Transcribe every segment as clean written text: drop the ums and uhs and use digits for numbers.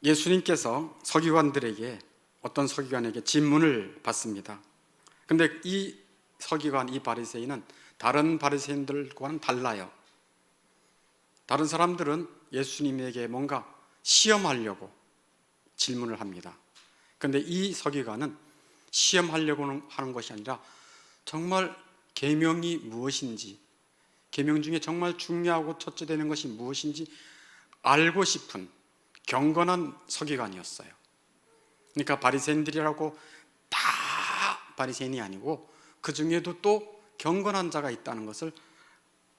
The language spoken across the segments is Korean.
예수님께서 서기관들에게, 어떤 서기관에게 질문을 받습니다. 근데 이 서기관, 이 바리새인은 다른 바리새인들과는 달라요. 다른 사람들은 예수님에게 뭔가 시험하려고 질문을 합니다. 근데 이 서기관은 시험하려고 하는 것이 아니라 정말 계명이 무엇인지, 계명 중에 정말 중요하고 첫째 되는 것이 무엇인지 알고 싶은 경건한 서기관이었어요. 그러니까 바리새인들이라고 다 바리새인이 아니고 그 중에도 또 경건한 자가 있다는 것을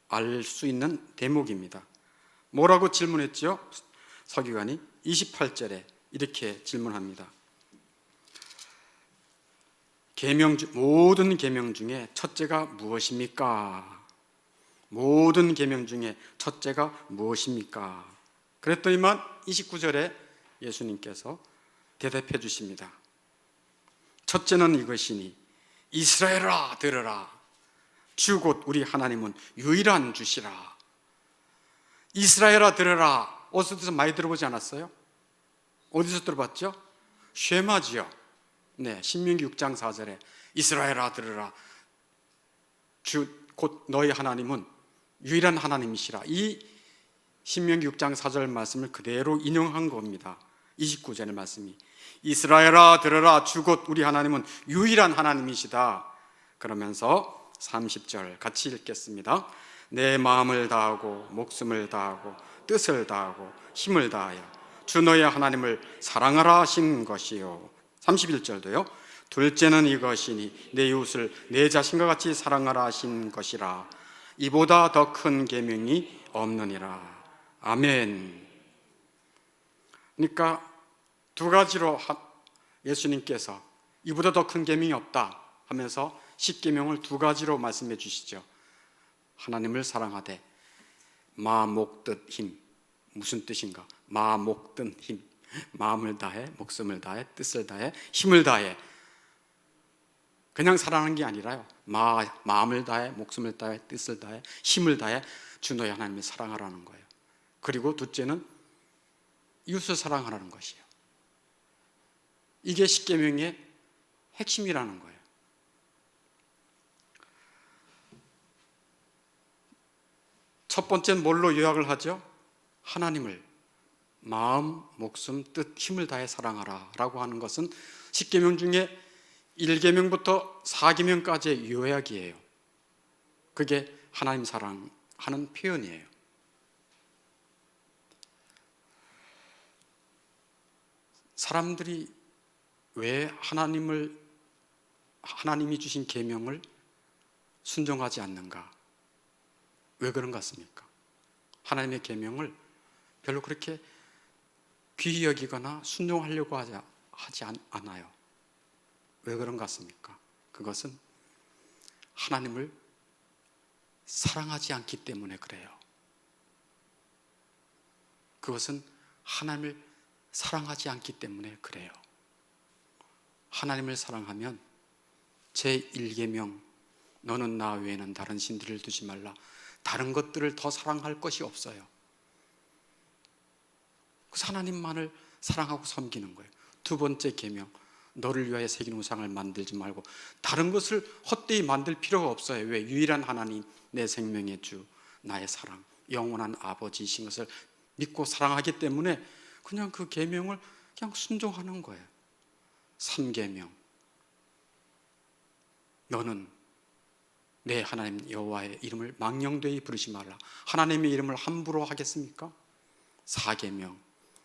알 수 있는 대목입니다. 뭐라고 질문했죠? 서기관이 28절에 이렇게 질문합니다. 모든 계명 중에 첫째가 무엇입니까? 모든 계명 중에 첫째가 무엇입니까? 그랬더니만 29절에 예수님께서 대답해 주십니다. 첫째는 이것이니 이스라엘아 들으라. 주 곧 우리 하나님은 유일한 주시라. 이스라엘아 들으라. 어디서 많이 들어보지 않았어요? 어디서 들어봤죠? 쉐마지요. 네, 신명기 6장 4절에 이스라엘아 들으라. 주 곧 너희 하나님은 유일한 하나님이시라. 이 신명기 6장 4절 말씀을 그대로 인용한 겁니다. 29절의 말씀이 이스라엘아 들으라. 주 곧 우리 하나님은 유일한 하나님이시다. 그러면서 30절 같이 읽겠습니다. 내 마음을 다하고 목숨을 다하고 뜻을 다하고 힘을 다하여 주 너의 하나님을 사랑하라 하신 것이요. 31절도요. 둘째는 이것이니 내 이웃을 내 자신과 같이 사랑하라 하신 것이라. 이보다 더 큰 계명이 없느니라. 아멘. 그러니까 두 가지로 예수님께서 이보다 더 큰 계명이 없다 하면서 십계명을 두 가지로 말씀해 주시죠. 하나님을 사랑하되 마, 목, 뜻, 힘. 무슨 뜻인가? 마, 목, 뜻, 힘. 마음을 다해, 목숨을 다해, 뜻을 다해, 힘을 다해. 그냥 사랑하는 게 아니라요. 마음을 다해, 목숨을 다해, 뜻을 다해, 힘을 다해 주 너의 하나님을 사랑하라는 거예요. 그리고 둘째는 이웃을 사랑하라는 것이에요. 이게 십계명의 핵심이라는 거예요. 첫 번째는 뭘로 요약을 하죠? 하나님을 마음, 목숨, 뜻, 힘을 다해 사랑하라 라고 하는 것은 십계명 중에 1계명부터 4계명까지의 요약이에요. 그게 하나님 사랑하는 표현이에요. 사람들이 왜 하나님이 주신 계명을 순종하지 않는가? 왜 그런 것 같습니까? 하나님의 계명을 별로 그렇게 귀히 여기거나 순종하려고 하지 않아요. 왜 그런 것 같습니까? 그것은 하나님을 사랑하지 않기 때문에 그래요. 그것은 하나님을 사랑하지 않기 때문에 그래요. 하나님을 사랑하면 제1계명 너는 나 외에는 다른 신들을 두지 말라. 다른 것들을 더 사랑할 것이 없어요. 그래서 하나님만을 사랑하고 섬기는 거예요. 두 번째 계명 너를 위하여 새긴 우상을 만들지 말고 다른 것을 헛되이 만들 필요가 없어요. 왜? 유일한 하나님, 내 생명의 주, 나의 사랑, 영원한 아버지이신 것을 믿고 사랑하기 때문에 그냥 그 계명을 그냥 순종하는 거예요. 3계명 너는 내 하나님 여호와의 이름을 망령되이 부르지 말라. 하나님의 이름을 함부로 하겠습니까? 4계명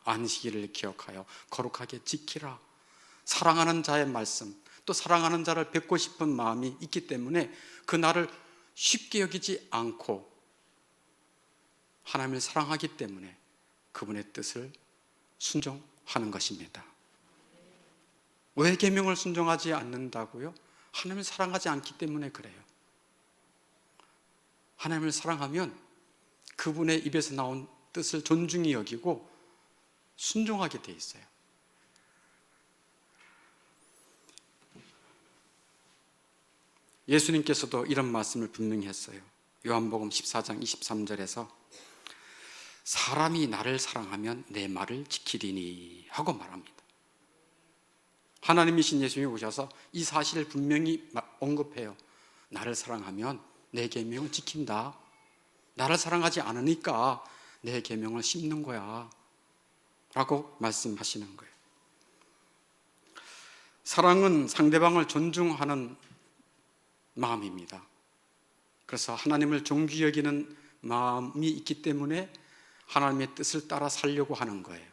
안식일을 기억하여 거룩하게 지키라. 사랑하는 자의 말씀, 또 사랑하는 자를 뵙고 싶은 마음이 있기 때문에 그 날을 쉽게 여기지 않고 하나님을 사랑하기 때문에 그분의 뜻을 순종하는 것입니다. 왜 계명을 순종하지 않는다고요? 하나님을 사랑하지 않기 때문에 그래요. 하나님을 사랑하면 그분의 입에서 나온 뜻을 존중히 여기고 순종하게 돼 있어요. 예수님께서도 이런 말씀을 분명히 했어요. 요한복음 14장 23절에서 사람이 나를 사랑하면 내 말을 지키리니 하고 말합니다. 하나님이신 예수님이 오셔서 이 사실을 분명히 언급해요. 나를 사랑하면 내 계명을 지킨다. 나를 사랑하지 않으니까 내 계명을 씹는 거야 라고 말씀하시는 거예요. 사랑은 상대방을 존중하는 마음입니다. 그래서 하나님을 존귀 여기는 마음이 있기 때문에 하나님의 뜻을 따라 살려고 하는 거예요.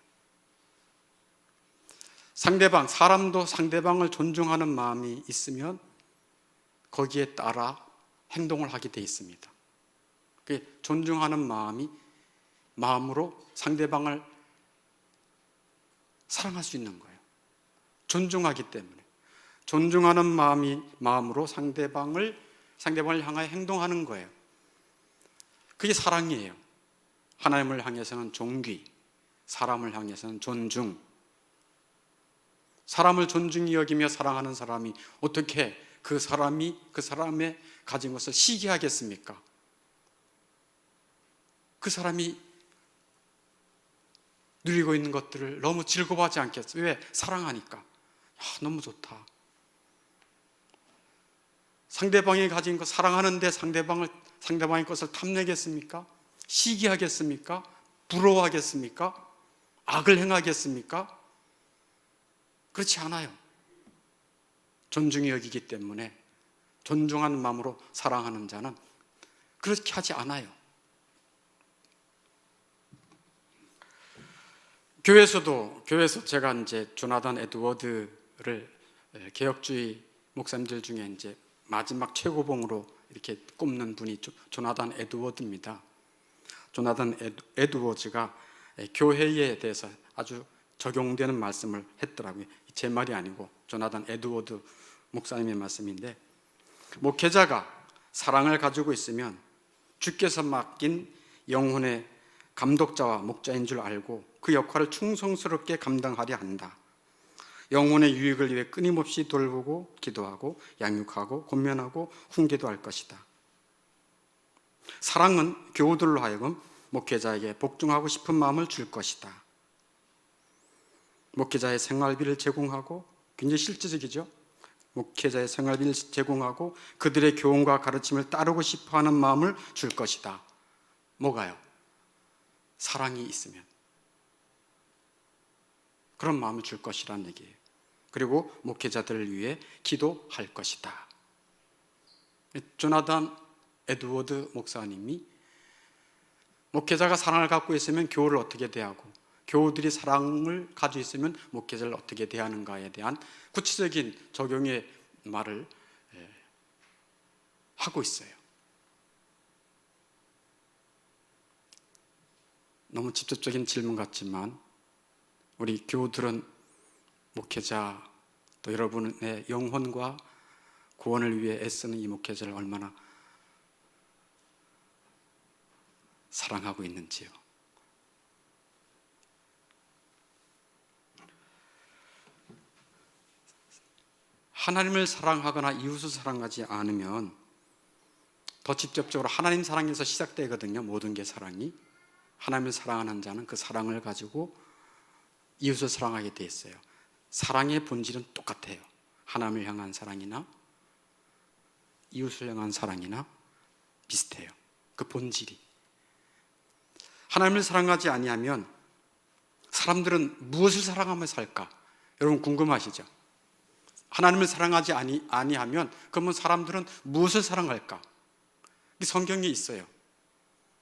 사람도 상대방을 존중하는 마음이 있으면 거기에 따라 행동을 하게 돼 있습니다. 존중하는 마음으로 상대방을 사랑할 수 있는 거예요. 존중하기 때문에. 존중하는 마음으로 상대방을 향하여 행동하는 거예요. 그게 사랑이에요. 하나님을 향해서는 존귀, 사람을 향해서는 존중. 사람을 존중히 여기며 사랑하는 사람이 어떻게 그 사람의 가진 것을 시기하겠습니까? 그 사람이 누리고 있는 것들을 너무 즐거워하지 않겠어요? 왜? 사랑하니까. 너무 좋다. 상대방이 가진 것 사랑하는데 상대방의 것을 탐내겠습니까? 시기하겠습니까? 부러워하겠습니까? 악을 행하겠습니까? 그렇지 않아요. 존중히 여기기 때문에 존중하는 마음으로 사랑하는 자는 그렇게 하지 않아요. 교회에서 제가 이제 조나단 에드워드를 개혁주의 목사님들 중에 이제 마지막 최고봉으로 이렇게 꼽는 분이 조나단 에드워드입니다. 조나단 에드워즈가 교회에 대해서 아주 적용되는 말씀을 했더라고요. 제 말이 아니고 조나단 에드워드 목사님의 말씀인데, 목회자가 사랑을 가지고 있으면 주께서 맡긴 영혼의 감독자와 목자인 줄 알고 그 역할을 충성스럽게 감당하려 한다. 영혼의 유익을 위해 끊임없이 돌보고 기도하고 양육하고 권면하고 훈계도 할 것이다. 사랑은 교우들로 하여금 목회자에게 복종하고 싶은 마음을 줄 것이다. 목회자의 생활비를 제공하고, 굉장히 실제적이죠. 목회자의 생활비를 제공하고 그들의 교훈과 가르침을 따르고 싶어하는 마음을 줄 것이다. 뭐가요? 사랑이 있으면 그런 마음을 줄 것이라는 얘기예요. 그리고 목회자들을 위해 기도할 것이다. 조나단 에드워드 목사님이 목회자가 사랑을 갖고 있으면 교우를 어떻게 대하고, 교우들이 사랑을 가지고 있으면 목회자를 어떻게 대하는가에 대한 구체적인 적용의 말을 하고 있어요. 너무 직접적인 질문 같지만 우리 교우들은 목회자, 또 여러분의 영혼과 구원을 위해 애쓰는 이 목회자를 얼마나 사랑하고 있는지요. 하나님을 사랑하거나 이웃을 사랑하지 않으면 더 직접적으로 하나님 사랑에서 시작되거든요. 모든 게 사랑이. 하나님을 사랑하는 자는 그 사랑을 가지고 이웃을 사랑하게 돼 있어요. 사랑의 본질은 똑같아요. 하나님을 향한 사랑이나 이웃을 향한 사랑이나 비슷해요. 그 본질이. 하나님을 사랑하지 아니하면 사람들은 무엇을 사랑하며 살까? 여러분 궁금하시죠? 하나님을 사랑하지 아니하면 그러면 사람들은 무엇을 사랑할까? 성경에 있어요.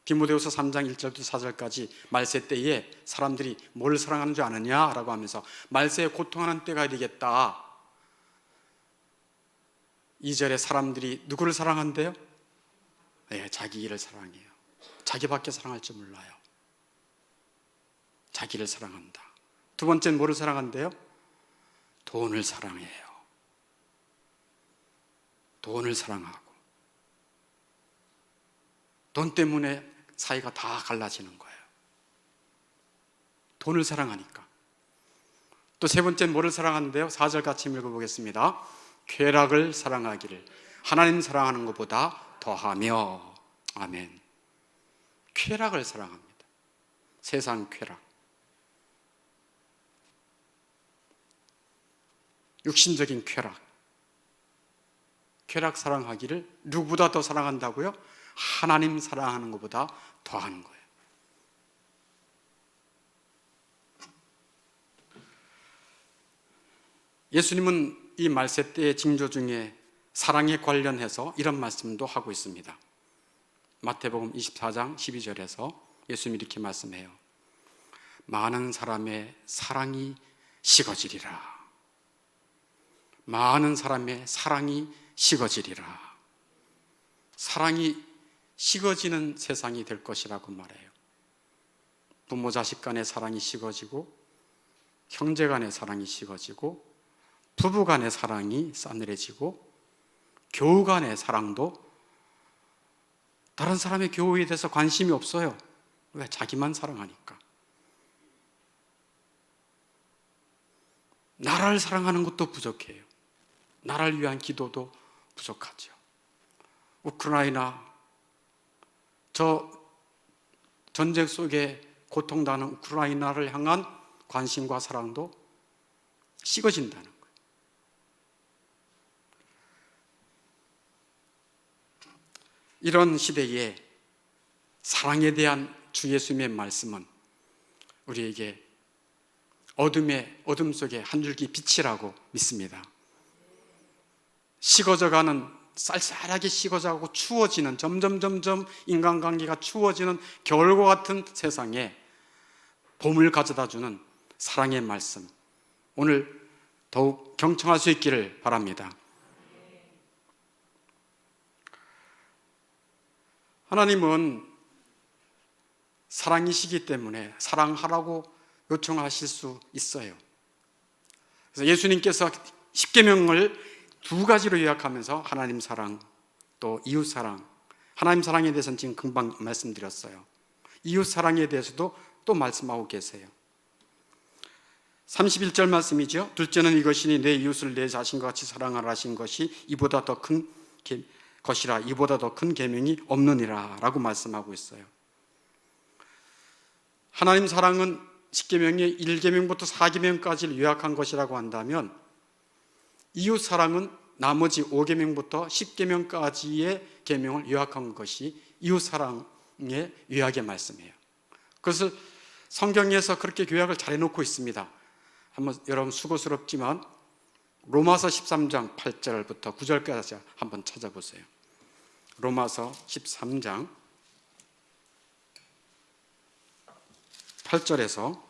디모데후서 3장 1절부터 4절까지 말세 때에 사람들이 뭘 사랑하는 줄 아느냐? 라고 하면서 말세에 고통하는 때가 이르겠다. 2절에 사람들이 누구를 사랑한대요? 네, 자기 일을 사랑해요. 자기밖에 사랑할 줄 몰라요. 자기를 사랑한다. 두 번째는 뭐를 사랑한대요? 돈을 사랑해요. 돈을 사랑하고, 돈 때문에 사이가 다 갈라지는 거예요. 돈을 사랑하니까. 또 세 번째는 뭐를 사랑하는데요? 4절 같이 읽어보겠습니다. 쾌락을 사랑하기를 하나님 사랑하는 것보다 더하며. 아멘. 쾌락을 사랑합니다. 세상 쾌락, 육신적인 쾌락 사랑하기를 누구보다 더 사랑한다고요? 하나님 사랑하는 것보다 더하는 거예요. 예수님은 이 말세 때의 징조 중에 사랑에 관련해서 이런 말씀도 하고 있습니다. 마태복음 24장 12절에서 예수님이 이렇게 말씀해요. 많은 사람의 사랑이 식어지리라. 많은 사람의 사랑이 식어지리라. 사랑이 식어지는 세상이 될 것이라고 말해요. 부모 자식 간의 사랑이 식어지고, 형제 간의 사랑이 식어지고, 부부 간의 사랑이 싸늘해지고, 교우 간의 사랑도 다른 사람의 교우에 대해서 관심이 없어요. 왜? 자기만 사랑하니까. 나라를 사랑하는 것도 부족해요. 나라를 위한 기도도 부족하죠. 우크라이나, 저 전쟁 속에 고통당하는 우크라이나를 향한 관심과 사랑도 식어진다는 거예요. 이런 시대에 사랑에 대한 주 예수님의 말씀은 우리에게 어둠 속에 한 줄기 빛이라고 믿습니다. 식어져가는, 쌀쌀하게 식어져가고 추워지는, 점점 인간관계가 추워지는 겨울과 같은 세상에 봄을 가져다주는 사랑의 말씀, 오늘 더욱 경청할 수 있기를 바랍니다. 하나님은 사랑이시기 때문에 사랑하라고 요청하실 수 있어요. 그래서 예수님께서 십계명을 두 가지로 요약하면서 하나님 사랑, 또 이웃 사랑, 하나님 사랑에 대해서는 지금 금방 말씀드렸어요. 이웃 사랑에 대해서도 또 말씀하고 계세요. 31절 말씀이죠. 둘째는 이것이니 내 이웃을 내 자신과 같이 사랑하라 하신 것이 이보다 더 큰 것이라, 이보다 더 큰 계명이 없느니라 라고 말씀하고 있어요. 하나님 사랑은 십계명의 1계명부터 4계명까지를 요약한 것이라고 한다면, 이웃 사랑은 나머지 5계명부터 10계명까지의 계명을 요약한 것이 이웃 사랑의 요약의 말씀이에요. 그것을 성경에서 그렇게 요약을 잘 해놓고 있습니다. 한번 여러분 수고스럽지만 로마서 13장 8절부터 9절까지 한번 찾아보세요. 로마서 13장 8절에서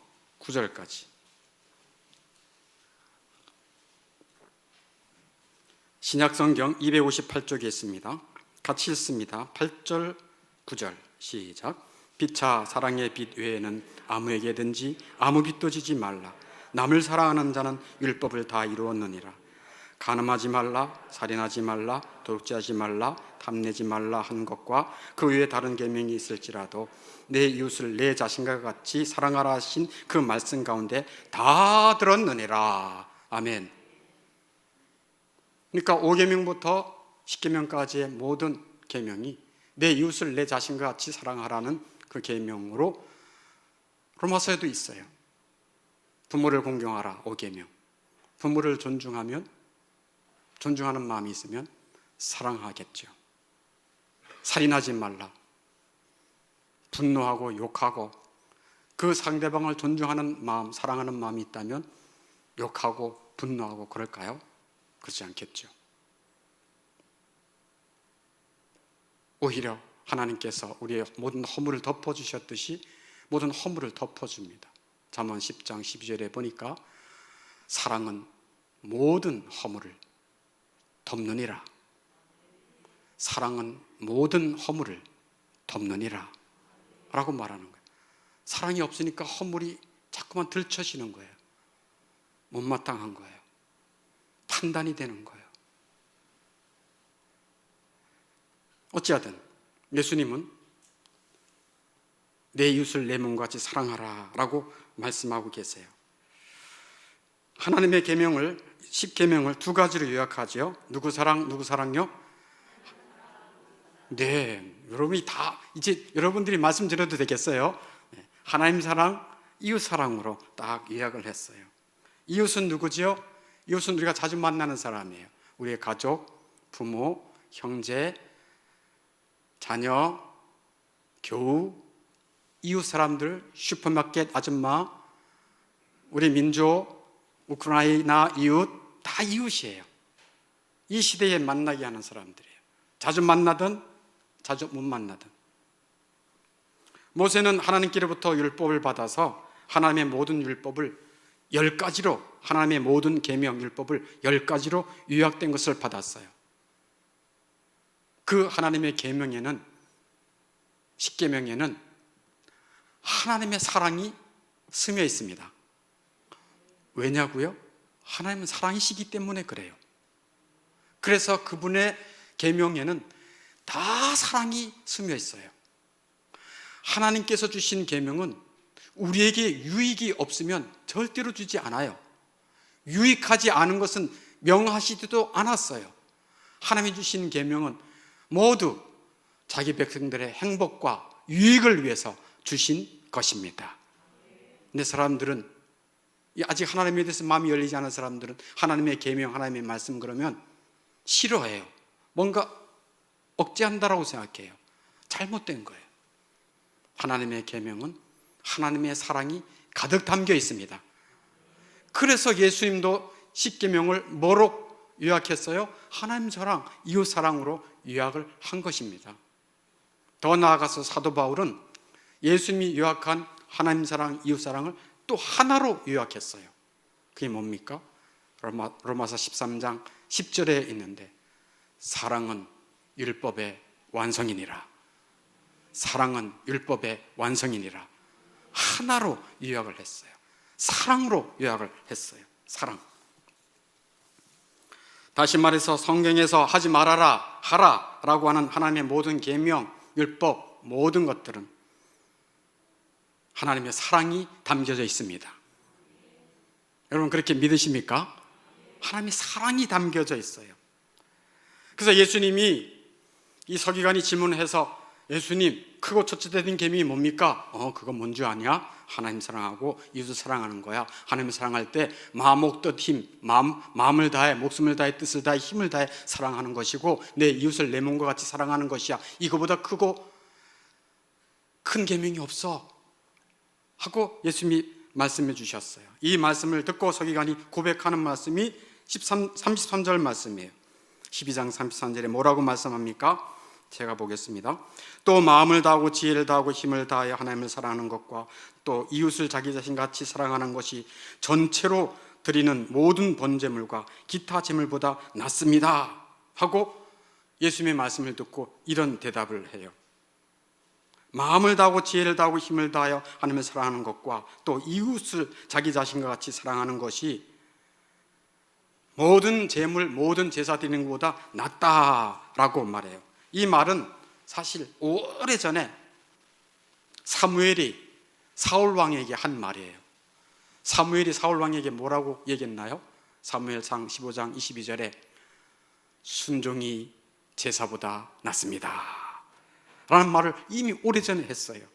9절까지. 신약성경 258쪽에 있습니다. 같이 읽습니다. 8절 9절 시작. 피차 사랑의 빛 외에는 아무에게든지 아무 빛도 지지 말라. 남을 사랑하는 자는 율법을 다 이루었느니라. 간음하지 말라, 살인하지 말라, 도둑질하지 말라, 탐내지 말라 하는 것과 그 외에 다른 계명이 있을지라도 내 이웃을 내 자신과 같이 사랑하라 하신 그 말씀 가운데 다 들었느니라. 아멘. 그러니까 5계명부터 10계명까지의 모든 계명이 내 이웃을 내 자신과 같이 사랑하라는 그 계명으로 로마서에도 있어요. 부모를 공경하라 5계명. 부모를 존중하면, 존중하는 마음이 있으면 사랑하겠죠. 살인하지 말라. 분노하고 욕하고 그 상대방을 존중하는 마음, 사랑하는 마음이 있다면 욕하고 분노하고 그럴까요? 그렇지 않겠죠. 오히려 하나님께서 우리의 모든 허물을 덮어주셨듯이 모든 허물을 덮어줍니다. 잠언 10장 12절에 보니까 사랑은 모든 허물을 덮느니라. 사랑은 모든 허물을 덮느니라 라고 말하는 거예요. 사랑이 없으니까 허물이 자꾸만 들춰지는 거예요. 못마땅한 거예요. 판단이 되는 거예요. 어찌하든 예수님은 내 이웃을 내 몸과 같이 사랑하라 라고 말씀하고 계세요. 하나님의 계명을, 10계명을 두 가지로 요약하죠. 누구 사랑, 누구 사랑요? 네, 여러분이 다 이제 여러분들이 말씀드려도 되겠어요? 하나님 사랑, 이웃 사랑으로 딱 요약을 했어요. 이웃은 누구지요? 이웃은 우리가 자주 만나는 사람이에요. 우리의 가족, 부모, 형제, 자녀, 교우, 이웃 사람들, 슈퍼마켓 아줌마, 우리 민족, 우크라이나 이웃, 다 이웃이에요. 이 시대에 만나게 하는 사람들이에요. 자주 만나든 자주 못 만나든. 모세는 하나님께로부터 율법을 받아서 하나님의 모든 율법을 10가지로, 하나님의 모든 계명 율법을 10가지로 요약된 것을 받았어요. 그 하나님의 계명에는, 십계명에는 하나님의 사랑이 스며 있습니다. 왜냐고요? 하나님은 사랑이시기 때문에 그래요. 그래서 그분의 계명에는 다 사랑이 스며 있어요. 하나님께서 주신 계명은 우리에게 유익이 없으면 절대로 주지 않아요. 유익하지 않은 것은 명하시지도 않았어요. 하나님이 주신 계명은 모두 자기 백성들의 행복과 유익을 위해서 주신 것입니다. 근데 사람들은, 아직 하나님에 대해서 마음이 열리지 않은 사람들은 하나님의 계명, 하나님의 말씀 그러면 싫어해요. 뭔가 억제한다라고 생각해요. 잘못된 거예요. 하나님의 계명은 하나님의 사랑이 가득 담겨 있습니다. 그래서 예수님도 십계명을 뭐로 요약했어요? 하나님 사랑, 이웃 사랑으로 요약을 한 것입니다. 더 나아가서 사도 바울은 예수님이 요약한 하나님 사랑, 이웃 사랑을 또 하나로 요약했어요. 그게 뭡니까? 로마서 13장 10절에 있는데, 사랑은 율법의 완성이니라. 사랑은 율법의 완성이니라. 하나로 요약을 했어요. 사랑으로 요약을 했어요. 사랑. 다시 말해서 성경에서 하지 말아라, 하라 라고 하는 하나님의 모든 계명, 율법, 모든 것들은 하나님의 사랑이 담겨져 있습니다. 여러분 그렇게 믿으십니까? 하나님의 사랑이 담겨져 있어요. 그래서 예수님이, 이 서기관이 질문해서, 예수님, 크고 첫째 된 계명이 뭡니까? 그거 뭔 줄 아냐? 하나님 사랑하고 이웃을 사랑하는 거야. 하나님 사랑할 때 마음, 목, 뜻, 힘, 마음을 다해, 목숨을 다해, 뜻을 다해, 힘을 다해 사랑하는 것이고, 내 이웃을 내 몸과 같이 사랑하는 것이야. 이거보다 크고 큰 계명이 없어 하고 예수님이 말씀해 주셨어요. 이 말씀을 듣고 서기관이 고백하는 말씀이 33절 말씀이에요. 12장 33절에 뭐라고 말씀합니까? 제가 보겠습니다. 또 마음을 다하고 지혜를 다하고 힘을 다하여 하나님을 사랑하는 것과 또 이웃을 자기 자신같이 사랑하는 것이 전체로 드리는 모든 번제물과 기타 제물보다 낫습니다 하고 예수님의 말씀을 듣고 이런 대답을 해요. 마음을 다하고 지혜를 다하고 힘을 다하여 하나님을 사랑하는 것과 또 이웃을 자기 자신과 같이 사랑하는 것이 모든 제물, 모든 제사 드리는 것보다 낫다라고 말해요. 이 말은 사실 오래전에 사무엘이 사울 왕에게 한 말이에요. 사무엘이 사울 왕에게 뭐라고 얘기했나요? 사무엘상 15장 22절에 순종이 제사보다 낫습니다 라는 말을 이미 오래전에 했어요.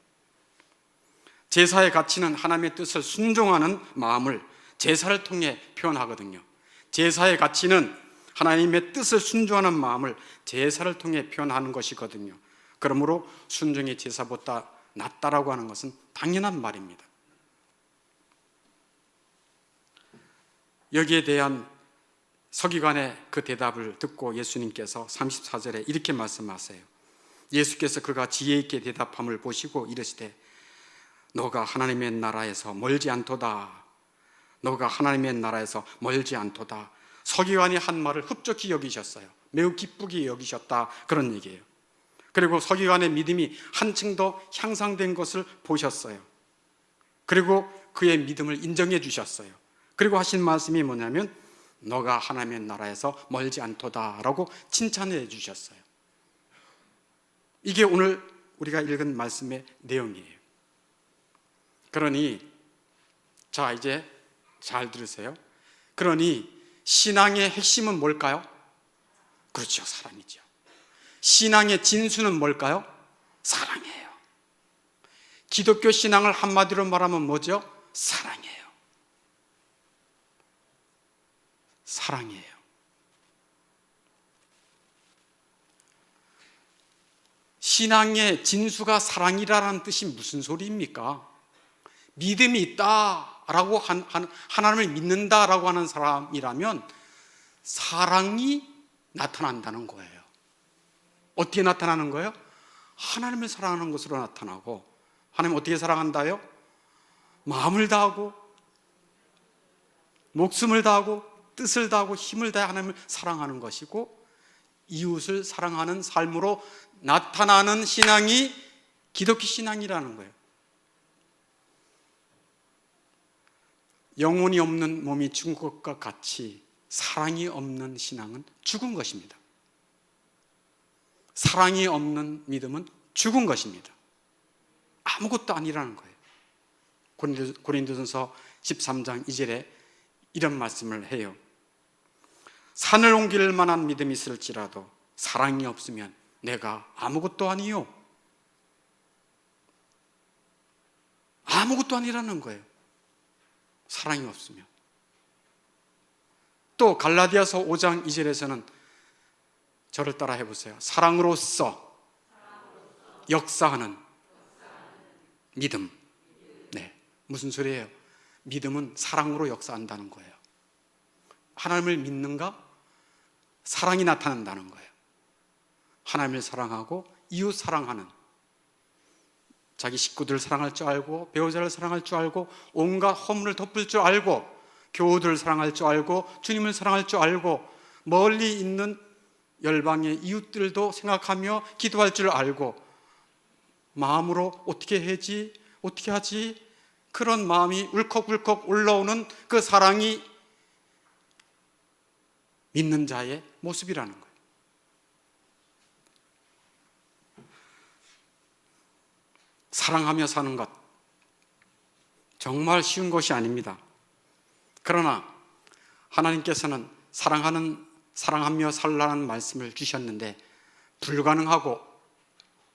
제사의 가치는 하나님의 뜻을 순종하는 마음을 제사를 통해 표현하거든요. 제사의 가치는 하나님의 뜻을 순종하는 마음을 제사를 통해 표현하는 것이거든요. 그러므로 순종이 제사보다 낫다라고 하는 것은 당연한 말입니다. 여기에 대한 서기관의 그 대답을 듣고 예수님께서 34절에 이렇게 말씀하세요. 예수께서 그가 지혜 있게 대답함을 보시고 이르시되 너가 하나님의 나라에서 멀지 않도다. 너가 하나님의 나라에서 멀지 않도다. 서기관이 한 말을 흡족히 여기셨어요. 매우 기쁘게 여기셨다, 그런 얘기예요. 그리고 서기관의 믿음이 한층 더 향상된 것을 보셨어요. 그리고 그의 믿음을 인정해 주셨어요. 그리고 하신 말씀이 뭐냐면 너가 하나님의 나라에서 멀지 않도다 라고 칭찬해 주셨어요. 이게 오늘 우리가 읽은 말씀의 내용이에요. 그러니 자, 이제 잘 들으세요. 그러니 신앙의 핵심은 뭘까요? 그렇죠, 사랑이죠. 신앙의 진수는 뭘까요? 사랑이에요. 기독교 신앙을 한마디로 말하면 뭐죠? 사랑이에요. 사랑이에요. 신앙의 진수가 사랑이라는 뜻이 무슨 소리입니까? 믿음이 있다라고 하나님을 믿는다라고 하는 사람이라면 사랑이 나타난다는 거예요. 어떻게 나타나는 거예요? 하나님을 사랑하는 것으로 나타나고, 하나님 어떻게 사랑한다요? 마음을 다하고 목숨을 다하고 뜻을 다하고 힘을 다해 하나님을 사랑하는 것이고, 이웃을 사랑하는 삶으로 나타나는 신앙이 기독교 신앙이라는 거예요. 영혼이 없는 몸이 죽은 것과 같이 사랑이 없는 신앙은 죽은 것입니다. 사랑이 없는 믿음은 죽은 것입니다. 아무것도 아니라는 거예요. 고린도전서 13장 2절에 이런 말씀을 해요. 산을 옮길 만한 믿음이 있을지라도 사랑이 없으면 내가 아무것도 아니요. 아무것도 아니라는 거예요. 사랑이 없으면. 또 갈라디아서 5장 2절에서는 저를 따라 해보세요. 사랑으로서 역사하는 믿음. 네, 무슨 소리예요? 믿음은 사랑으로 역사한다는 거예요. 하나님을 믿는가? 사랑이 나타난다는 거예요. 하나님을 사랑하고 이웃 사랑하는, 자기 식구들을 사랑할 줄 알고 배우자를 사랑할 줄 알고 온갖 허물을 덮을 줄 알고 교우들을 사랑할 줄 알고 주님을 사랑할 줄 알고 멀리 있는 열방의 이웃들도 생각하며 기도할 줄 알고 마음으로 어떻게 하지? 그런 마음이 울컥울컥 올라오는 그 사랑이 믿는 자의 모습이라는 거예요. 사랑하며 사는 것 정말 쉬운 것이 아닙니다. 그러나 하나님께서는 사랑하며 살라는 말씀을 주셨는데 불가능하고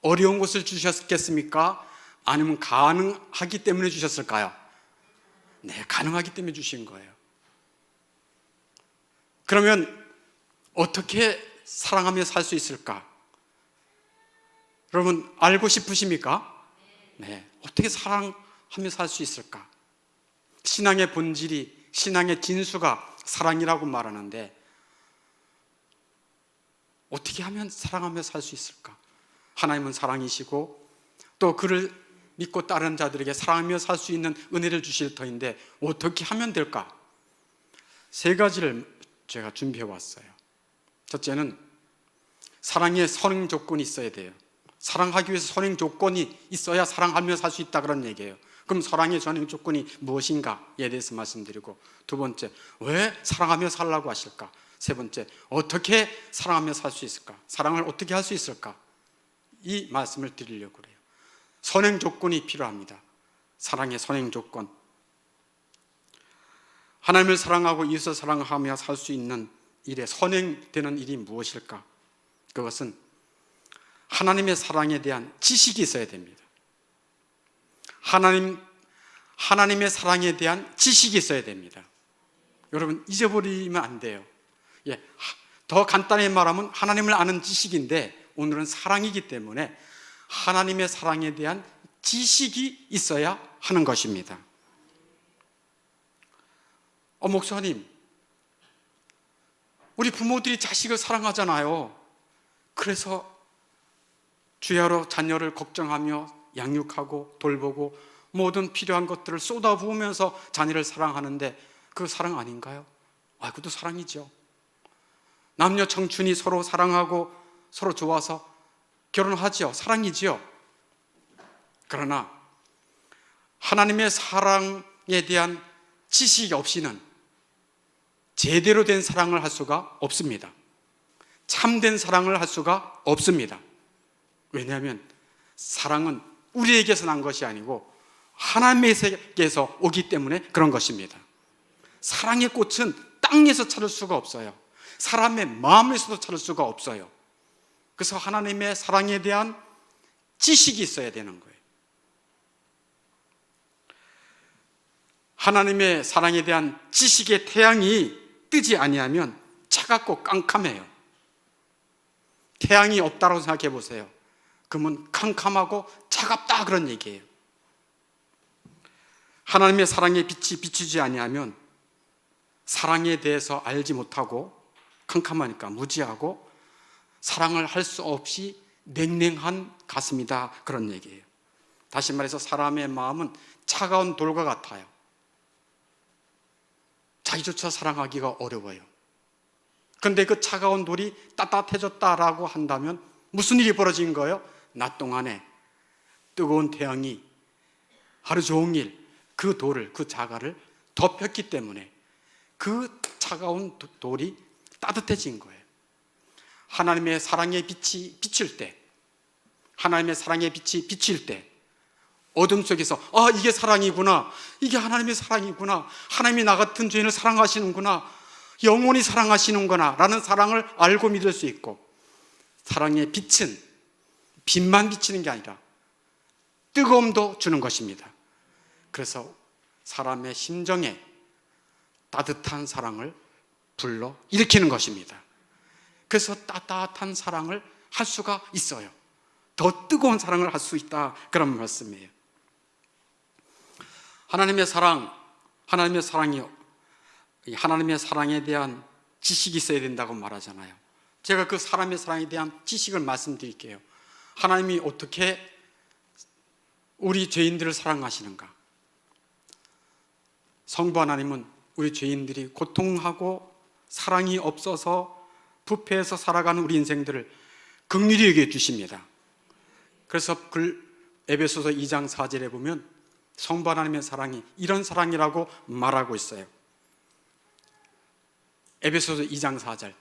어려운 것을 주셨겠습니까? 아니면 가능하기 때문에 주셨을까요? 네, 가능하기 때문에 주신 거예요. 그러면 어떻게 사랑하며 살 수 있을까? 여러분 알고 싶으십니까? 네, 어떻게 사랑하며 살 수 있을까? 신앙의 본질이, 신앙의 진수가 사랑이라고 말하는데 어떻게 하면 사랑하며 살 수 있을까? 하나님은 사랑이시고 또 그를 믿고 따르는 자들에게 사랑하며 살 수 있는 은혜를 주실 터인데 어떻게 하면 될까? 3가지를 제가 준비해 왔어요. 첫째는 사랑의 선행 조건이 있어야 돼요. 사랑하기 위해서 선행 조건이 있어야 사랑하며 살 수 있다 그런 얘기예요. 그럼 사랑의 선행 조건이 무엇인가에 대해서 말씀드리고, 2번째, 왜 사랑하며 살라고 하실까? 3번째, 어떻게 사랑하며 살 수 있을까? 사랑을 어떻게 할 수 있을까? 이 말씀을 드리려고 그래요. 선행 조건이 필요합니다. 사랑의 선행 조건. 하나님을 사랑하고 이웃을 사랑하며 살 수 있는 일에 선행되는 일이 무엇일까? 그것은 하나님의 사랑에 대한 지식이 있어야 됩니다. 하나님의 사랑에 대한 지식이 있어야 됩니다. 여러분 잊어버리면 안 돼요. 더 간단히 말하면 하나님을 아는 지식인데 오늘은 사랑이기 때문에 하나님의 사랑에 대한 지식이 있어야 하는 것입니다. 목사님, 우리 부모들이 자식을 사랑하잖아요. 그래서 주야로 자녀를 걱정하며 양육하고 돌보고 모든 필요한 것들을 쏟아부으면서 자녀를 사랑하는데 그 사랑 아닌가요? 그것도 사랑이죠. 남녀 청춘이 서로 사랑하고 서로 좋아서 결혼하죠. 사랑이죠. 그러나 하나님의 사랑에 대한 지식이 없이는 제대로 된 사랑을 할 수가 없습니다. 참된 사랑을 할 수가 없습니다. 왜냐하면 사랑은 우리에게서 난 것이 아니고 하나님에게서 오기 때문에 그런 것입니다. 사랑의 꽃은 땅에서 찾을 수가 없어요. 사람의 마음에서도 찾을 수가 없어요. 그래서 하나님의 사랑에 대한 지식이 있어야 되는 거예요. 하나님의 사랑에 대한 지식의 태양이 뜨지 아니하면 차갑고 깜깜해요. 태양이 없다고 생각해 보세요. 그러면 캄캄하고 차갑다 그런 얘기예요. 하나님의 사랑의 빛이 비추지 아니하면 사랑에 대해서 알지 못하고 캄캄하니까 무지하고 사랑을 할 수 없이 냉랭한 가슴이다 그런 얘기예요. 다시 말해서 사람의 마음은 차가운 돌과 같아요. 자기조차 사랑하기가 어려워요. 그런데 그 차가운 돌이 따뜻해졌다라고 한다면 무슨 일이 벌어진 거예요? 낮 동안에 뜨거운 태양이 하루 종일 그 돌을, 그 자갈을 덮였기 때문에 그 차가운 돌이 따뜻해진 거예요. 하나님의 사랑의 빛이 비칠 때, 하나님의 사랑의 빛이 비칠 때 어둠 속에서 이게 사랑이구나, 이게 하나님의 사랑이구나, 하나님이 나 같은 죄인을 사랑하시는구나, 영원히 사랑하시는구나 라는 사랑을 알고 믿을 수 있고, 사랑의 빛은 빛만 비치는 게 아니라 뜨거움도 주는 것입니다. 그래서 사람의 심정에 따뜻한 사랑을 불러 일으키는 것입니다. 그래서 따뜻한 사랑을 할 수가 있어요. 더 뜨거운 사랑을 할 수 있다 그런 말씀이에요. 하나님의 사랑이요, 하나님의 사랑에 대한 지식이 있어야 된다고 말하잖아요. 제가 그 사람의 사랑에 대한 지식을 말씀드릴게요. 하나님이 어떻게 우리 죄인들을 사랑하시는가? 성부 하나님은 우리 죄인들이 고통하고 사랑이 없어서 부패해서 살아가는 우리 인생들을 긍휼히 여겨 주십니다. 그래서 에베소서 2장 4절에 보면 성부 하나님의 사랑이 이런 사랑이라고 말하고 있어요. 에베소서 2장 4절,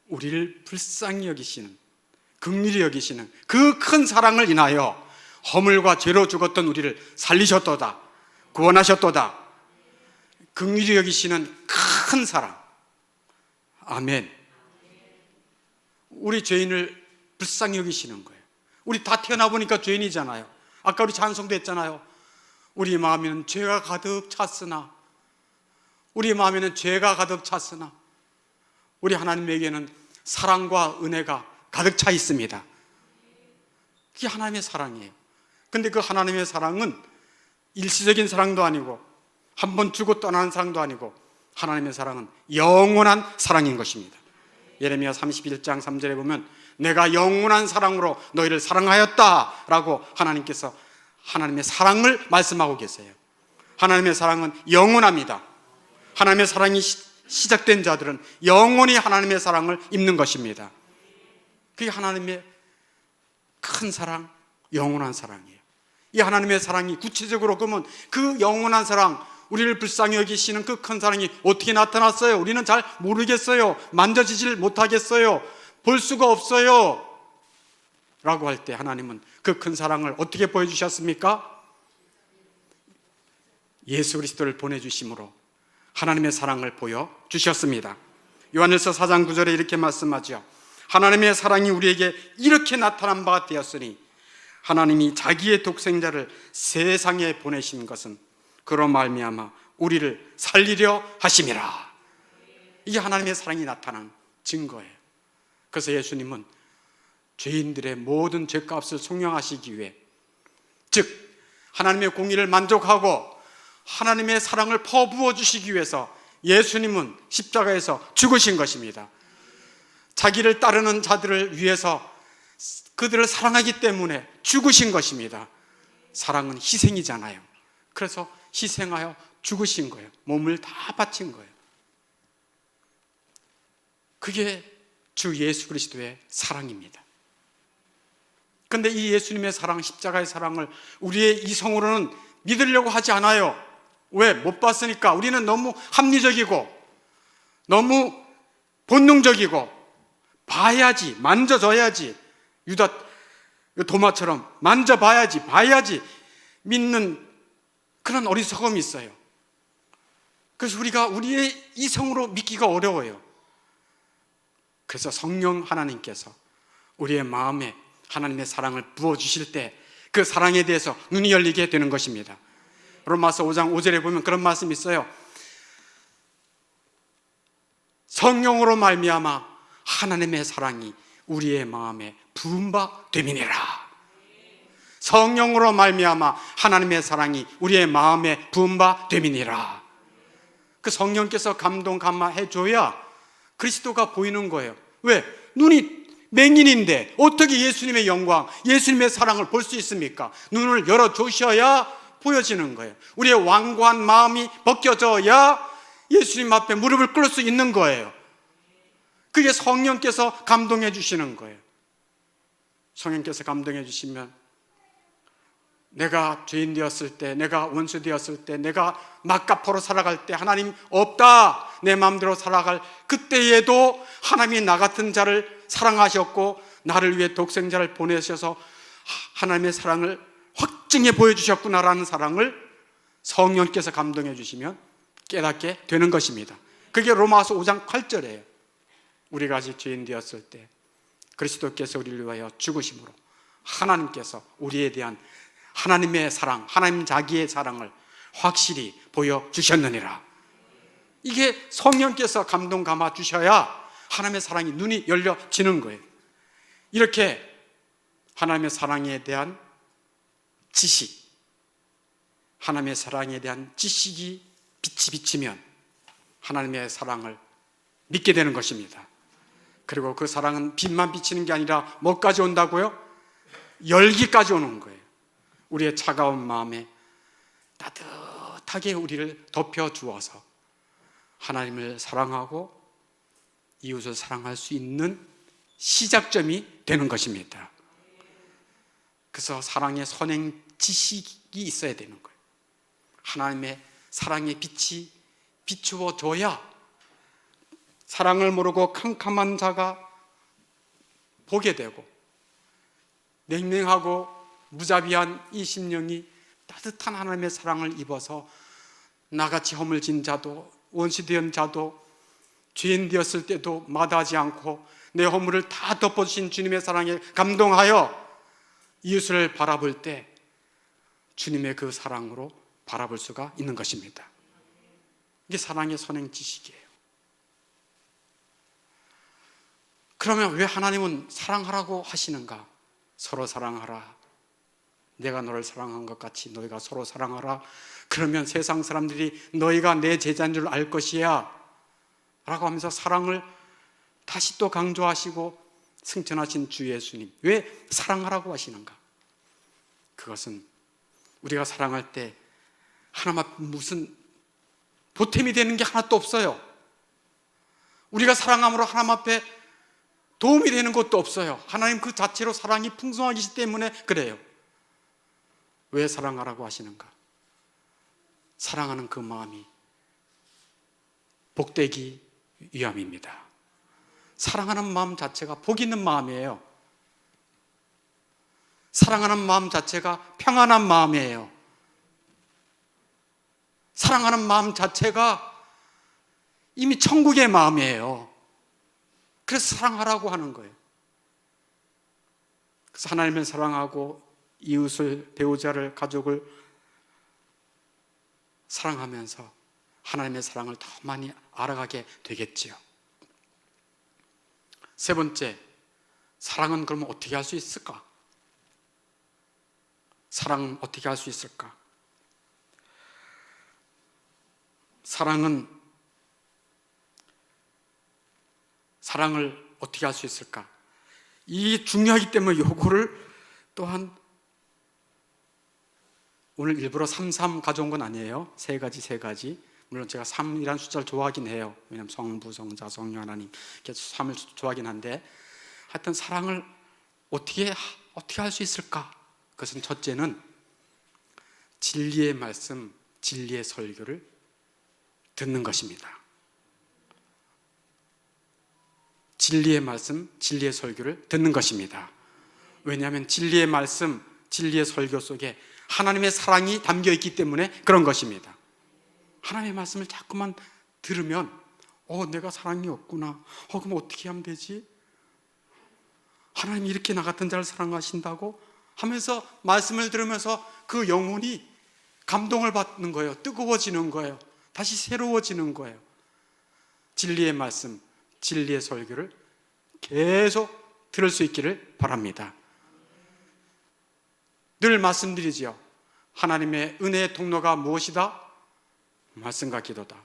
우리를 불쌍히 여기시는, 긍휼히 여기시는 그 큰 사랑을 인하여 허물과 죄로 죽었던 우리를 살리셨도다, 구원하셨도다. 긍휼히 여기시는 큰 사랑. 아멘. 우리 죄인을 불쌍히 여기시는 거예요. 우리 다 태어나 보니까 죄인이잖아요. 아까 우리 찬송도 했잖아요. 우리 마음에는 죄가 가득 찼으나, 우리 마음에는 죄가 가득 찼으나 우리 하나님에게는 사랑과 은혜가 가득 차 있습니다. 그게 하나님의 사랑이에요. 근데 그 하나님의 사랑은 일시적인 사랑도 아니고 한번 주고 떠나는 사랑도 아니고, 하나님의 사랑은 영원한 사랑인 것입니다. 예레미야 31장 3절에 보면 내가 영원한 사랑으로 너희를 사랑하였다 라고 하나님께서 하나님의 사랑을 말씀하고 계세요. 하나님의 사랑은 영원합니다. 하나님의 사랑이 시작된 자들은 영원히 하나님의 사랑을 입는 것입니다. 그게 하나님의 큰 사랑, 영원한 사랑이에요. 이 하나님의 사랑이 구체적으로 그러면 그 영원한 사랑, 우리를 불쌍히 여기시는 그 큰 사랑이 어떻게 나타났어요? 우리는 잘 모르겠어요. 만져지질 못하겠어요. 볼 수가 없어요 라고 할 때 하나님은 그 큰 사랑을 어떻게 보여주셨습니까? 예수 그리스도를 보내주심으로 하나님의 사랑을 보여주셨습니다. 요한일서 4장 9절에 이렇게 말씀하죠. 하나님의 사랑이 우리에게 이렇게 나타난 바가 되었으니 하나님이 자기의 독생자를 세상에 보내신 것은 그로 말미암아 우리를 살리려 하심이라. 이게 하나님의 사랑이 나타난 증거예요. 그래서 예수님은 죄인들의 모든 죄값을 속량하시기 위해, 즉 하나님의 공의를 만족하고 하나님의 사랑을 퍼부어 주시기 위해서 예수님은 십자가에서 죽으신 것입니다. 자기를 따르는 자들을 위해서 그들을 사랑하기 때문에 죽으신 것입니다. 사랑은 희생이잖아요. 그래서 희생하여 죽으신 거예요. 몸을 다 바친 거예요. 그게 주 예수 그리스도의 사랑입니다. 그런데 이 예수님의 사랑, 십자가의 사랑을 우리의 이성으로는 믿으려고 하지 않아요. 왜? 못 봤으니까. 우리는 너무 합리적이고 너무 본능적이고 봐야지, 만져줘야지, 유다 도마처럼 만져봐야지, 봐야지 믿는 그런 어리석음이 있어요. 그래서 우리가 우리의 이성으로 믿기가 어려워요. 그래서 성령 하나님께서 우리의 마음에 하나님의 사랑을 부어주실 때 그 사랑에 대해서 눈이 열리게 되는 것입니다. 로마서 5장 5절에 보면 그런 말씀이 있어요. 성령으로 말미암아 하나님의 사랑이 우리의 마음에 부은 바 됨이니라. 성령으로 말미암아 하나님의 사랑이 우리의 마음에 부은 바 됨이니라. 그 성령께서 감동 감화해 줘야 그리스도가 보이는 거예요. 왜? 눈이 맹인인데 어떻게 예수님의 영광, 예수님의 사랑을 볼 수 있습니까? 눈을 열어 주셔야 보여지는 거예요. 우리의 완고한 마음이 벗겨져야 예수님 앞에 무릎을 꿇을 수 있는 거예요. 그게 성령께서 감동해 주시는 거예요. 성령께서 감동해 주시면 내가 죄인 되었을 때, 내가 원수 되었을 때, 내가 막가포로 살아갈 때 하나님 없다, 내 마음대로 살아갈 그때에도 하나님이 나 같은 자를 사랑하셨고 나를 위해 독생자를 보내셔서 하나님의 사랑을 확증해 보여주셨구나라는 사랑을 성령께서 감동해 주시면 깨닫게 되는 것입니다. 그게 로마서 5장 8절이에요. 우리가 아직 죄인 되었을 때 그리스도께서 우리를 위하여 죽으심으로 하나님께서 우리에 대한 하나님의 사랑, 하나님 자기의 사랑을 확실히 보여주셨느니라. 이게 성령께서 감동 감아 주셔야 하나님의 사랑이 눈이 열려지는 거예요. 이렇게 하나님의 사랑에 대한 지식, 하나님의 사랑에 대한 지식이 빛이 비치면 하나님의 사랑을 믿게 되는 것입니다. 그리고 그 사랑은 빛만 비치는 게 아니라 뭐까지 온다고요? 열기까지 오는 거예요. 우리의 차가운 마음에 따뜻하게 우리를 덮여주어서 하나님을 사랑하고 이웃을 사랑할 수 있는 시작점이 되는 것입니다. 그래서 사랑의 선행 지식이 있어야 되는 거예요. 하나님의 사랑의 빛이 비추어줘야 사랑을 모르고 캄캄한 자가 보게 되고 냉랭하고 무자비한 이 심령이 따뜻한 하나님의 사랑을 입어서 나같이 허물진 자도 원시되은 자도 죄인 되었을 때도 마다하지 않고 내 허물을 다 덮어주신 주님의 사랑에 감동하여 이웃을 바라볼 때 주님의 그 사랑으로 바라볼 수가 있는 것입니다. 이게 사랑의 선행 지식이에요. 그러면 왜 하나님은 사랑하라고 하시는가? 서로 사랑하라. 내가 너를 사랑한 것 같이 너희가 서로 사랑하라. 그러면 세상 사람들이 너희가 내 제자인 줄 알 것이야 라고 하면서 사랑을 다시 또 강조하시고 승천하신 주 예수님, 왜 사랑하라고 하시는가? 그것은 우리가 사랑할 때 하나님 앞에 무슨 보탬이 되는 게 하나도 없어요. 우리가 사랑함으로 하나님 앞에 도움이 되는 것도 없어요. 하나님 그 자체로 사랑이 풍성하시기 때문에 그래요. 왜 사랑하라고 하시는가? 사랑하는 그 마음이 복되기 위함입니다. 사랑하는 마음 자체가 복 있는 마음이에요. 사랑하는 마음 자체가 평안한 마음이에요. 사랑하는 마음 자체가 이미 천국의 마음이에요. 그래서 사랑하라고 하는 거예요. 그래서 하나님을 사랑하고 이웃을, 배우자를, 가족을 사랑하면서 하나님의 사랑을 더 많이 알아가게 되겠지요. 세 번째, 사랑은 그러면 어떻게 할 수 있을까? 사랑은 어떻게 할 수 있을까? 사랑을 어떻게 할 수 있을까? 이게 중요하기 때문에 요거를 또한 오늘 일부러 33 가져온 건 아니에요. 세 가지. 물론 제가 3이라는 숫자를 좋아하긴 해요. 왜냐하면 성부, 성자, 성령 하나님 이렇게 3을 좋아하긴 한데 하여튼 사랑을 어떻게 할 수 있을까? 그것은 첫째는 진리의 말씀, 진리의 설교를 듣는 것입니다. 진리의 말씀, 진리의 설교를 듣는 것입니다. 왜냐하면 진리의 말씀, 진리의 설교 속에 하나님의 사랑이 담겨 있기 때문에 그런 것입니다. 하나님의 말씀을 자꾸만 들으면 내가 사랑이 없구나. 그럼 어떻게 하면 되지? 하나님이 이렇게 나 같은 자를 사랑하신다고 하면서 말씀을 들으면서 그 영혼이 감동을 받는 거예요. 뜨거워지는 거예요. 다시 새로워지는 거예요. 진리의 말씀, 진리의 설교를 계속 들을 수 있기를 바랍니다. 늘 말씀드리지요. 하나님의 은혜의 통로가 무엇이다? 말씀과 기도다.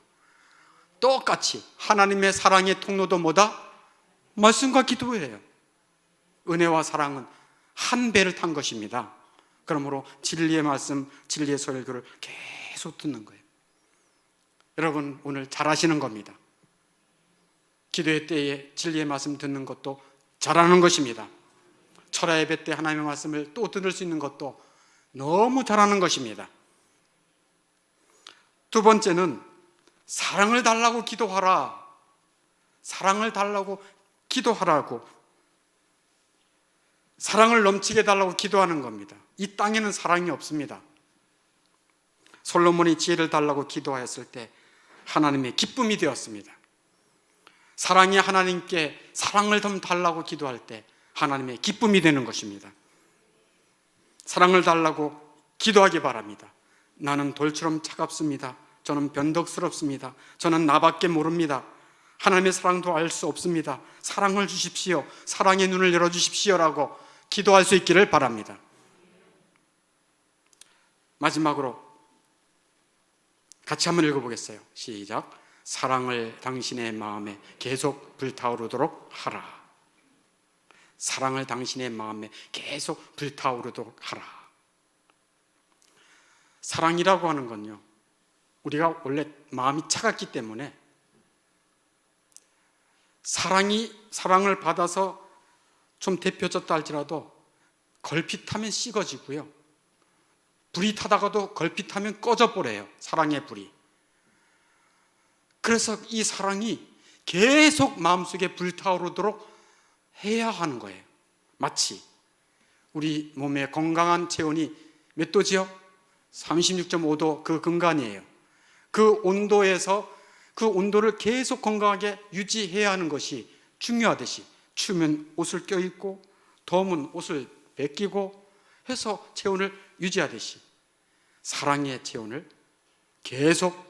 똑같이 하나님의 사랑의 통로도 뭐다? 말씀과 기도예요. 은혜와 사랑은 한 배를 탄 것입니다. 그러므로 진리의 말씀, 진리의 설교를 계속 듣는 거예요. 여러분 오늘 잘하시는 겁니다. 기도의 때에 진리의 말씀 듣는 것도 잘하는 것입니다. 철야 예배 때 하나님의 말씀을 또 들을 수 있는 것도 너무 잘하는 것입니다. 두 번째는 사랑을 달라고 기도하라. 사랑을 달라고 기도하라고, 사랑을 넘치게 달라고 기도하는 겁니다. 이 땅에는 사랑이 없습니다. 솔로몬이 지혜를 달라고 기도하였을 때 하나님의 기쁨이 되었습니다. 사랑이 하나님께 사랑을 좀 달라고 기도할 때 하나님의 기쁨이 되는 것입니다. 사랑을 달라고 기도하기 바랍니다. 나는 돌처럼 차갑습니다. 저는 변덕스럽습니다. 저는 나밖에 모릅니다. 하나님의 사랑도 알 수 없습니다. 사랑을 주십시오. 사랑의 눈을 열어주십시오라고 기도할 수 있기를 바랍니다. 마지막으로 같이 한번 읽어보겠어요. 시작. 사랑을 당신의 마음에 계속 불타오르도록 하라. 사랑을 당신의 마음에 계속 불타오르도록 하라. 사랑이라고 하는 건요, 우리가 원래 마음이 차갑기 때문에 사랑을 받아서 좀 데펴졌다 할지라도 걸핏하면 식어지고요, 불이 타다가도 걸핏하면 꺼져버려요. 사랑의 불이. 그래서 이 사랑이 계속 마음속에 불타오르도록 해야 하는 거예요. 마치 우리 몸의 건강한 체온이 몇 도지요? 36.5도 그 근간이에요. 그 온도에서 그 온도를 계속 건강하게 유지해야 하는 것이 중요하듯이, 추우면 옷을 껴입고 더우면 옷을 벗기고 해서 체온을 유지하듯이 사랑의 체온을 계속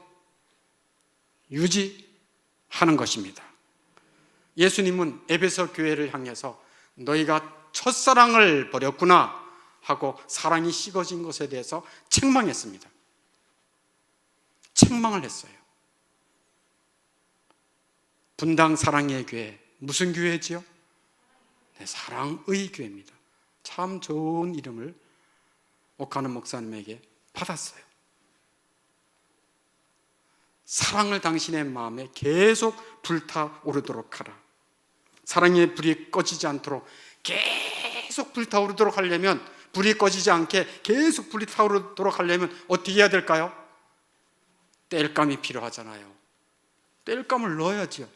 유지하는 것입니다. 예수님은 에베소 교회를 향해서 너희가 첫사랑을 버렸구나 하고 사랑이 식어진 것에 대해서 책망했습니다. 책망을 했어요. 분당 사랑의 교회, 무슨 교회지요? 네, 사랑의 교회입니다. 참 좋은 이름을 옥하는 목사님에게 받았어요. 사랑을 당신의 마음에 계속 불타오르도록 하라. 사랑의 불이 꺼지지 않도록 계속 불타오르도록 하려면, 불이 꺼지지 않게 계속 불이 타오르도록 하려면 어떻게 해야 될까요? 땔감이 필요하잖아요. 땔감을 넣어야지요.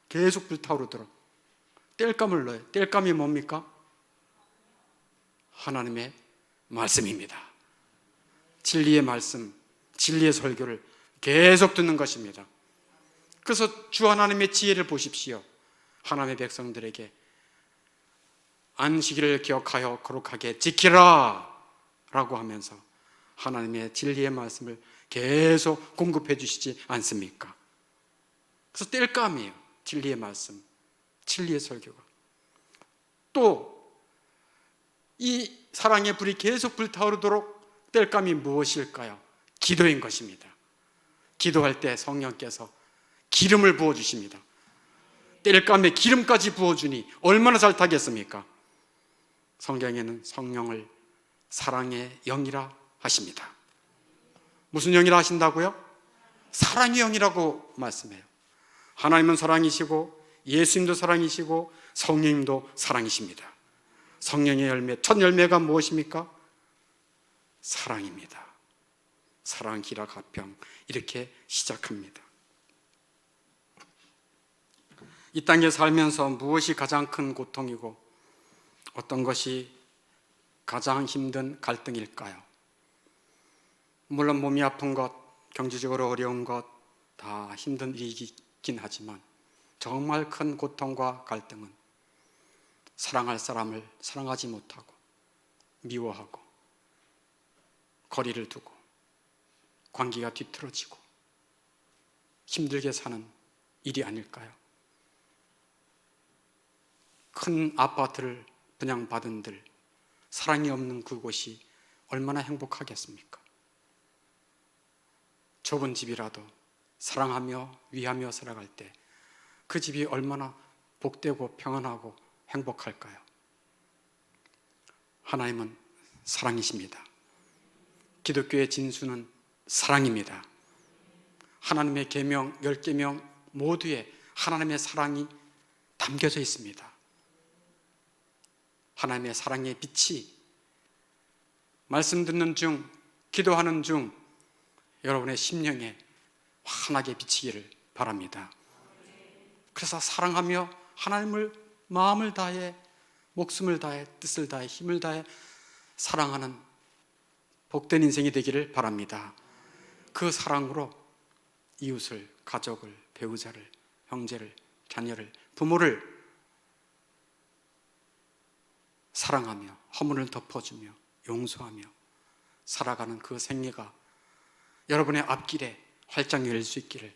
계속 불타오르도록 땔감을 넣어요. 땔감이 뭡니까? 하나님의 말씀입니다. 진리의 말씀, 진리의 설교를 계속 듣는 것입니다. 그래서 주 하나님의 지혜를 보십시오. 하나님의 백성들에게 안식일을 기억하여 거룩하게 지키라 라고 하면서 하나님의 진리의 말씀을 계속 공급해 주시지 않습니까? 그래서 땔감이에요. 진리의 말씀, 진리의 설교가. 또 이 사랑의 불이 계속 불타오르도록 땔감이 무엇일까요? 기도인 것입니다. 기도할 때 성령께서 기름을 부어주십니다. 땔감에 기름까지 부어주니 얼마나 잘 타겠습니까? 성경에는 성령을 사랑의 영이라 하십니다. 무슨 영이라 하신다고요? 사랑의 영이라고 말씀해요. 하나님은 사랑이시고 예수님도 사랑이시고 성령님도 사랑이십니다. 성령의 열매, 첫 열매가 무엇입니까? 사랑입니다. 사랑, 기라, 가평 이렇게 시작합니다. 이 땅에 살면서 무엇이 가장 큰 고통이고 어떤 것이 가장 힘든 갈등일까요? 물론 몸이 아픈 것, 경제적으로 어려운 것 다 힘든 일이긴 하지만 정말 큰 고통과 갈등은 사랑할 사람을 사랑하지 못하고 미워하고 거리를 두고 관계가 뒤틀어지고 힘들게 사는 일이 아닐까요? 큰 아파트를 분양받은들 사랑이 없는 그곳이 얼마나 행복하겠습니까? 좁은 집이라도 사랑하며 위하며 살아갈 때 그 집이 얼마나 복되고 평안하고 행복할까요? 하나님은 사랑이십니다. 기독교의 진수는 사랑입니다. 하나님의 계명 10계명 모두에 하나님의 사랑이 담겨져 있습니다. 하나님의 사랑의 빛이 말씀 듣는 중, 기도하는 중 여러분의 심령에 환하게 비치기를 바랍니다. 그래서 사랑하며 하나님을 마음을 다해, 목숨을 다해, 뜻을 다해, 힘을 다해 사랑하는 복된 인생이 되기를 바랍니다. 그 사랑으로 이웃을, 가족을, 배우자를, 형제를, 자녀를, 부모를 사랑하며 허물을 덮어주며 용서하며 살아가는 그 생애가 여러분의 앞길에 활짝 열릴 수 있기를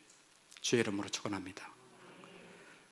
주의 이름으로 축원합니다.